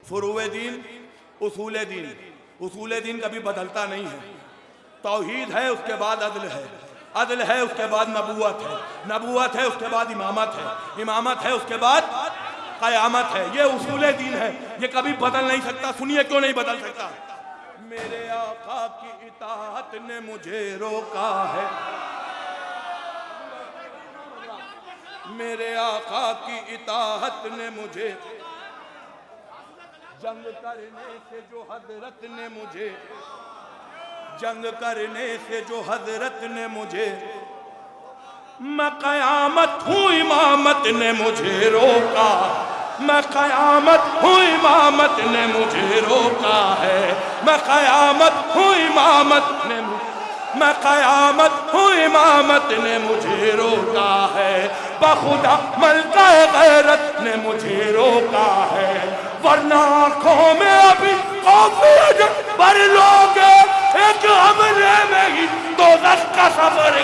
فروع دین، اصول دین. اصول دین کبھی بدلتا نہیں ہے. توحید ہے، اس کے بعد عدل ہے، عدل ہے، اس کے بعد نبوت ہے، نبوت ہے، اس کے بعد امامت ہے، امامت ہے، اس کے بعد قیامت ہے. یہ اصول دین ہے، یہ کبھی بدل نہیں سکتا. سنیے کیوں نہیں بدل سکتا. میرے آقا کی اطاعت نے مجھے روکا ہے، میرے آقا کی اطاعت نے مجھے، جنگ کرنے سے جو حضرت نے مجھے، جنگ کرنے سے جو حضرت نے مجھے، میں قیامت ہوں امامت نے مجھے روکا، میں قیامت ہوں امامت نے مجھے روکا ہے، میں قیامت ہوں امامت نے میں قیامت ہوں امامت نے مجھے روکا ہے. بخدا ملکہ غیرت نے مجھے روکا ہے، ورنہ آنکھوں میں ابھی خوف اجل پر لوگ ایک حملے میں ہی دوزخ کا سفر